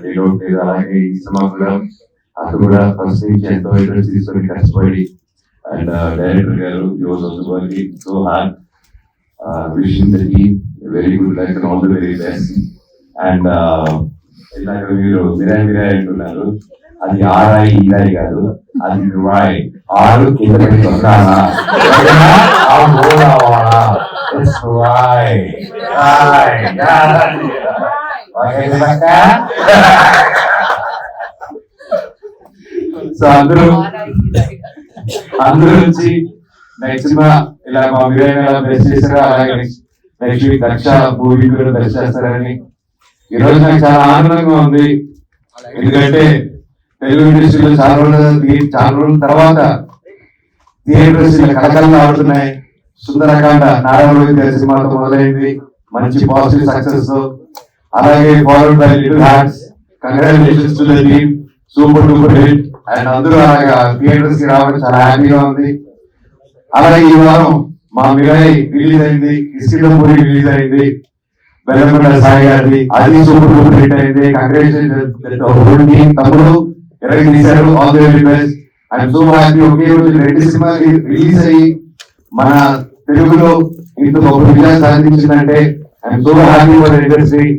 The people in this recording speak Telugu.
డేట్ అలాగే ఈ సినిమా కూడా అది కూడా ఫస్ట్ నుంచి ఎంతో ఇంట్రెస్ట్ తీసుకొని కష్టపడి అండ్ డైరెక్టర్ గారు working so hard wishing the team very good like and all the very best and ఇలాగ మీరు మిరాయి అంటున్నారు అది ఆరాయి ఈరాయి కాదు అది రాయ్ ఆరు కింద పెట్టి వస్తానా సో అందరూ నుంచి నెక్స్ట్ సినిమా ఇలా మా మీరైనా బెస్ట్ చేశారు అలాగే నెక్స్ట్ వీక్ దక్ష మూవీ కూడా బెస్ట్ చేస్తారని ఈ రోజు నాకు చాలా ఆనందంగా ఉంది ఎందుకంటే తెలుగు ఇండస్ట్రీలో చాలా రోజుల తర్వాత థియేటర్స్ కలకలం ఆడుతున్నాయి సుందరకాండ నారాయణ సినిమాతో మొదలైంది మంచి పాజిటివ్ సక్సెస్ అలాగే followed by little hearts congratulations to the team super duper hit and అందరూ అలాగా థియేటర్స్ కి రావడం చాలా హ్యాపీగా ఉంది అలాగే ఈ వారం మా మిరాయి రిలీజ్ అయింది ఇస్కిటంపూరి రిలీజ్ అయింది బెల్లంకొండ సాయి గారిది అది సూపర్ డూపర్ హిట్ అయింది కంగ్రాచులేషన్స్ తమ్ముడు ఎరగ తీశారు all the very best I'm so happy ఒకే రోజు 2 సినిమాలు రిలీజ్ అయ్యి మన తెలుగులో ఇంత గొప్ప విజయం సాధించిందంటే I'm so happy for industry